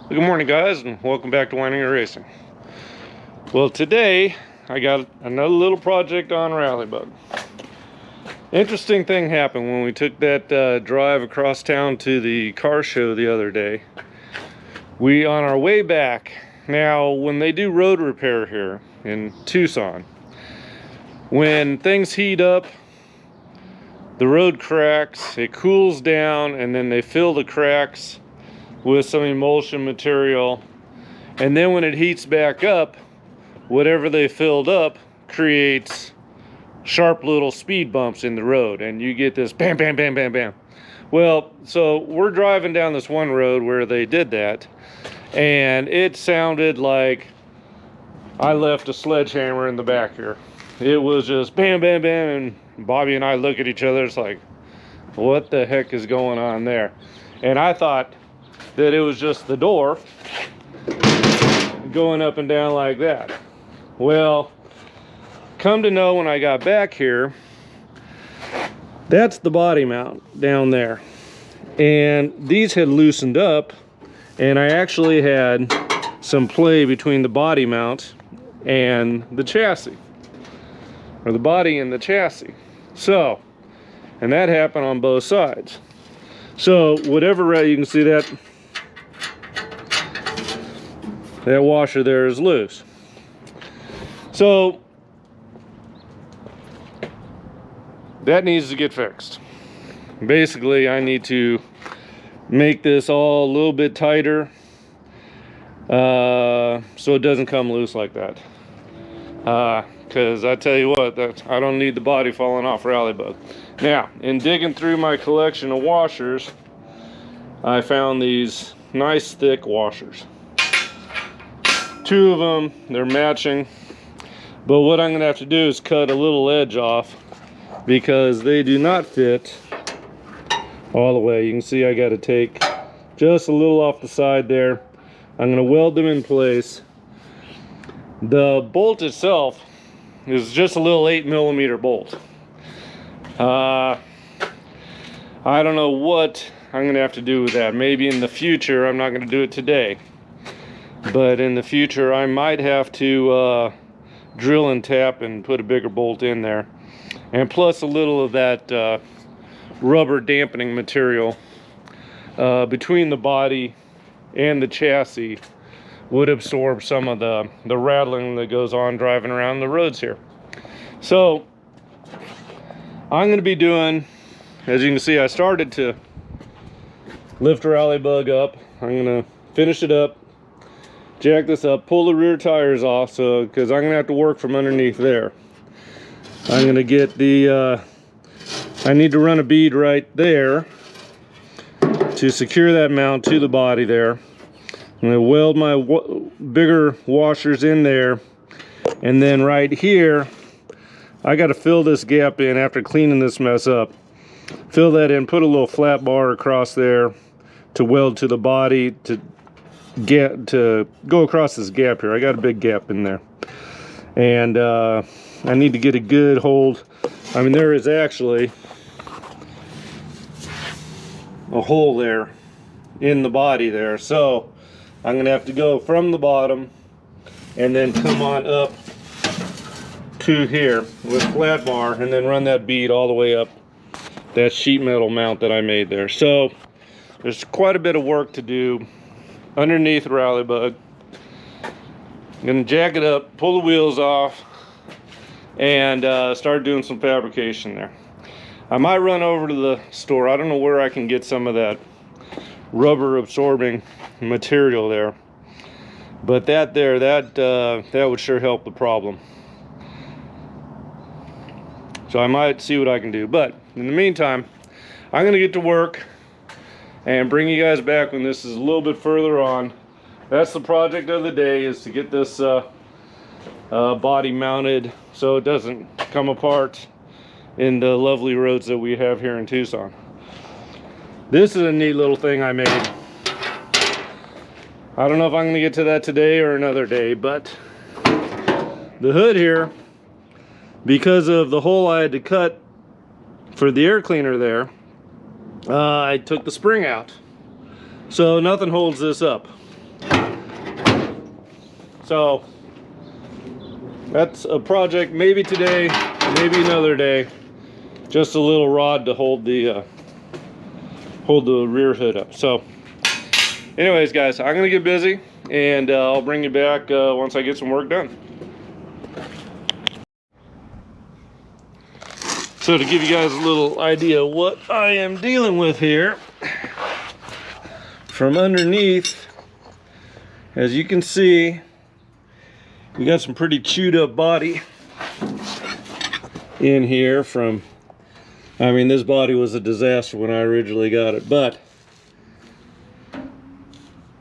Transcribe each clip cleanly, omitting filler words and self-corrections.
Good morning, guys, and welcome back to Whining Racing. Well, today I got another little project on Rallybug. Interesting thing happened when we took that drive across town to the car show the other day. On our way back, now when they do road repair here in Tucson, when things heat up, the road cracks, it cools down, and then they fill the cracks with some emulsion material, and then when it heats back up, whatever they filled up creates sharp little speed bumps in the road, and you get this bam bam bam bam bam. Well, so we're driving down this one road where they did that, and it sounded like I left a sledgehammer in the back here. It was just bam bam bam, and Bobby and I look at each other, it's like, what the heck is going on there? And I thought that it was just the door going up and down like that. Well, come to know, when I got back here, that's the body mount down there, and these had loosened up, and I actually had some play between the body mount and the chassis, or the body and the chassis. So, and that happened on both sides. So whatever, you can see that washer there is loose. So that needs to get fixed. Basically, I need to make this all a little bit tighter so it doesn't come loose like that. Because I tell you what, I don't need the body falling off Rallybug. Now, in digging through my collection of washers, I found these nice thick washers. Two of them, they're matching, but what I'm gonna have to do is cut a little edge off because they do not fit all the way. You can see I got to take just a little off the side there. I'm gonna weld them in place. The bolt itself is just a little 8mm bolt. I don't know what I'm gonna have to do with that. Maybe in the future. I'm not gonna do it today, but in the future I might have to drill and tap and put a bigger bolt in there, and plus a little of that rubber dampening material between the body and the chassis would absorb some of the rattling that goes on driving around the roads here. So I'm going to be doing, as you can see, I started to lift Rallybug up. I'm going to finish it up, jack this up, pull the rear tires off, so because I'm gonna have to work from underneath there. I'm gonna get the I need to run a bead right there to secure that mount to the body there. I'm gonna weld my bigger washers in there, and then right here I got to fill this gap in after cleaning this mess up. Fill that in, put a little flat bar across there to weld to the body to go across this gap here. I got a big gap in there, and I need to get a good hold. I mean, there is actually a hole there in the body there, so I'm gonna have to go from the bottom and then come on up to here with flat bar, and then run that bead all the way up that sheet metal mount that I made there. So there's quite a bit of work to do underneath the Rallybug. I'm gonna jack it up, pull the wheels off, and start doing some fabrication there. I might run over to the store. I don't know where I can get some of that rubber absorbing material there, but that would sure help the problem. So I might see what I can do, but in the meantime, I'm gonna get to work and bring you guys back when this is a little bit further on. That's the project of the day, is to get this body mounted so it doesn't come apart in the lovely roads that we have here in Tucson. This is a neat little thing I made. I don't know if I'm going to get to that today or another day, but the hood here, because of the hole I had to cut for the air cleaner there, I took the spring out, so nothing holds this up. So that's a project maybe today, maybe another day. Just a little rod to hold the rear hood up. So anyways, guys, I'm gonna get busy, and I'll bring you back once I get some work done. So to give you guys a little idea of what I am dealing with here, from underneath, as you can see, we got some pretty chewed up body in here from, I mean, this body was a disaster when I originally got it, but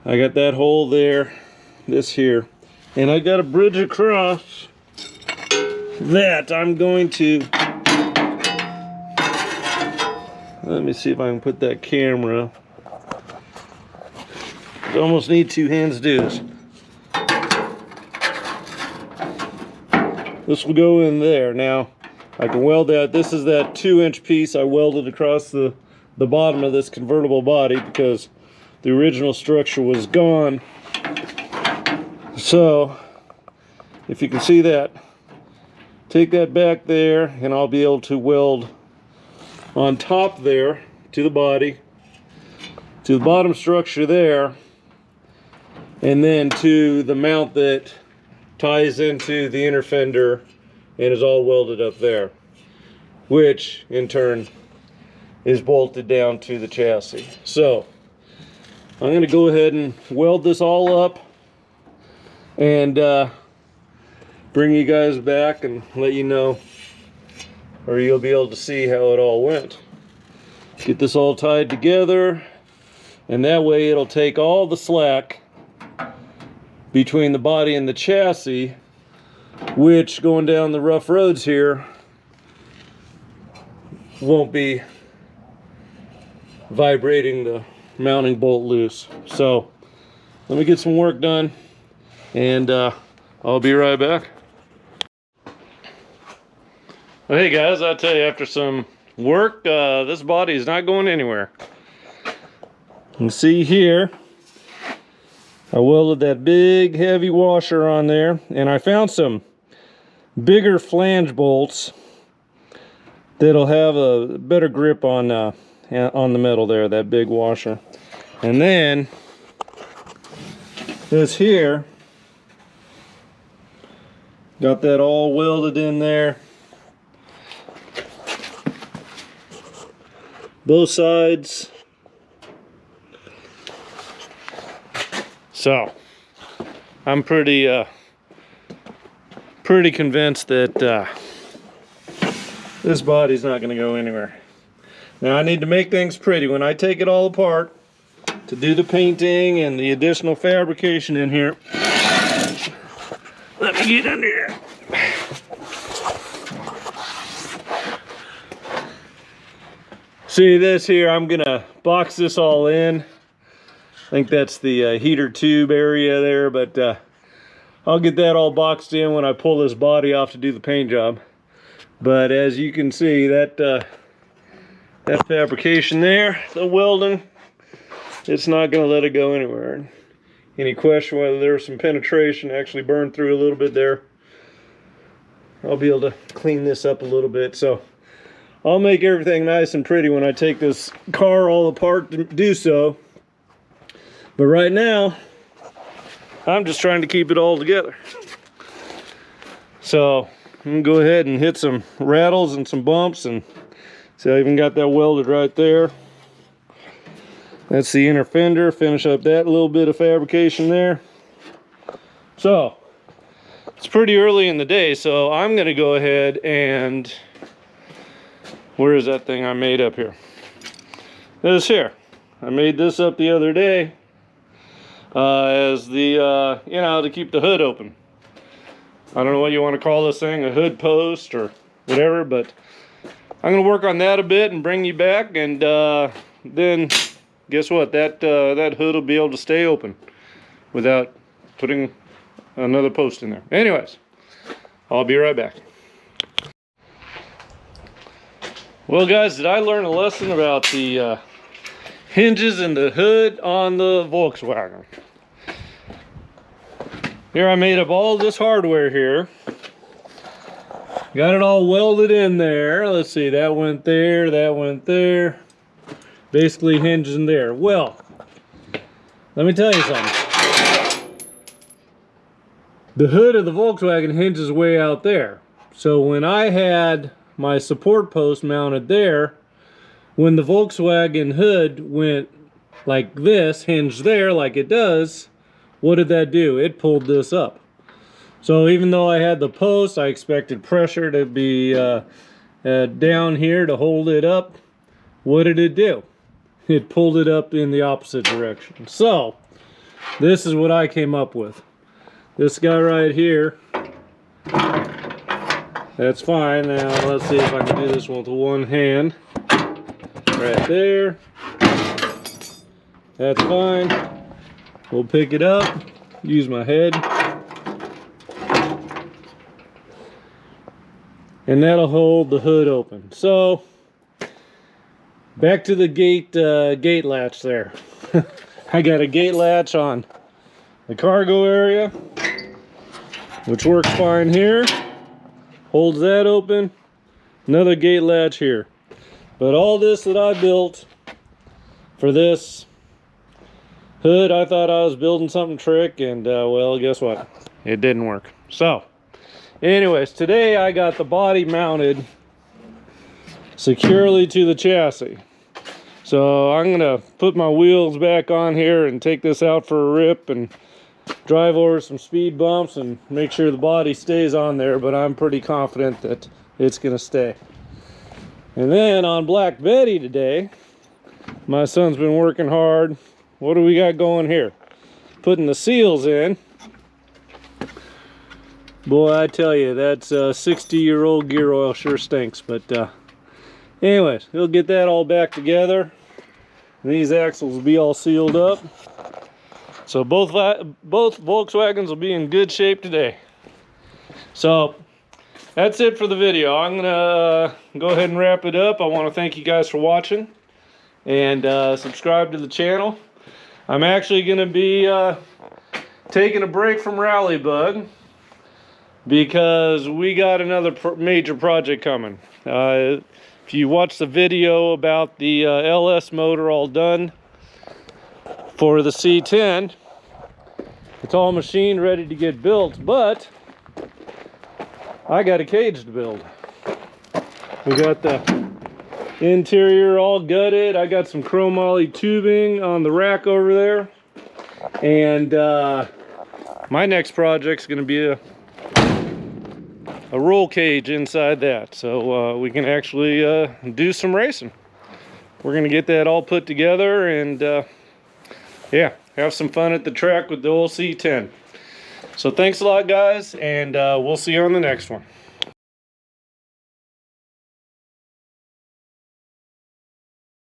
I got that hole there, this here, and I got a bridge across that I'm going to, let me see if I can put that camera. You almost need two hands to do this. This will go in there. Now, I can weld that. This is that 2-inch piece I welded across the bottom of this convertible body because the original structure was gone. So, if you can see that, take that back there and I'll be able to weld on top there to the body, to the bottom structure there, and then to the mount that ties into the inner fender and is all welded up there, which in turn is bolted down to the chassis. So I'm going to go ahead and weld this all up and bring you guys back and let you know, or you'll be able to see how it all went. Get this all tied together, and that way it'll take all the slack between the body and the chassis, which going down the rough roads here won't be vibrating the mounting bolt loose. So let me get some work done, and I'll be right back. Well, hey guys, I'll tell you, after some work, this body is not going anywhere. You can see here I welded that big heavy washer on there, and I found some bigger flange bolts that'll have a better grip on the metal there, that big washer. And then this here, got that all welded in there, both sides. So I'm pretty convinced that this body's not going to go anywhere. Now I need to make things pretty. When I take it all apart to do the painting and the additional fabrication in here, let me get under here. See this here, I'm gonna box this all in. I think that's the heater tube area there, but I'll get that all boxed in when I pull this body off to do the paint job. But as you can see, that that fabrication there, the welding, it's not going to let it go anywhere. Any question whether there's some penetration, actually burned through a little bit there. I'll be able to clean this up a little bit. So I'll make everything nice and pretty when I take this car all apart to do so. But right now, I'm just trying to keep it all together. So I'm gonna go ahead and hit some rattles and some bumps, and see, I even got that welded right there. That's the inner fender. Finish up that little bit of fabrication there. So it's pretty early in the day, so I'm gonna go ahead and, where is that thing I made up here? This here. I made this up the other day as the, you know, to keep the hood open. I don't know what you want to call this thing, a hood post or whatever, but I'm going to work on that a bit and bring you back, and then guess what? That hood will be able to stay open without putting another post in there. Anyways, I'll be right back. Well guys, did I learn a lesson about the hinges and the hood on the Volkswagen? Here I made up all this hardware here. Got it all welded in there. Let's see, that went there, that went there. Basically hinges in there. Well, let me tell you something. The hood of the Volkswagen hinges way out there. So when I had my support post mounted there, when the Volkswagen hood went like this, hinged there like it does, what did that do? It pulled this up. So even though I had the post, I expected pressure to be down here to hold it up. What did it do? It pulled it up in the opposite direction. So this is what I came up with. This guy right here, that's fine. Now let's see if I can do this one with one hand. Right there. That's fine. We'll pick it up, use my head. And that'll hold the hood open. So, back to the gate latch there. I got a gate latch on the cargo area, which works fine here. Holds that open. Another gate latch here. But all this that I built for this hood, I thought I was building something trick, and well, guess what? It didn't work. So, anyways, today I got the body mounted securely to the chassis. So I'm gonna put my wheels back on here and take this out for a rip and drive over some speed bumps and make sure the body stays on there, but I'm pretty confident that it's gonna stay. And then on Black Betty today, my son's been working hard. What do we got going here? Putting the seals in. Boy, I tell you, that's 60-year-old gear oil sure stinks. But anyways, we'll get that all back together. These axles will be all sealed up. So both Volkswagens will be in good shape today. So that's it for the video. I'm gonna go ahead and wrap it up. I want to thank you guys for watching, and subscribe to the channel. I'm actually gonna be taking a break from Rally Bug because we got another major project coming. If you watch the video about the LS motor all done for the C10, it's all machined, ready to get built, but I got a cage to build. We got the interior all gutted. I got some chromoly tubing on the rack over there, and my next project's going to be a roll cage inside that, so we can actually do some racing. We're going to get that all put together and yeah, have some fun at the track with the old C10. So thanks a lot, guys, and we'll see you on the next one.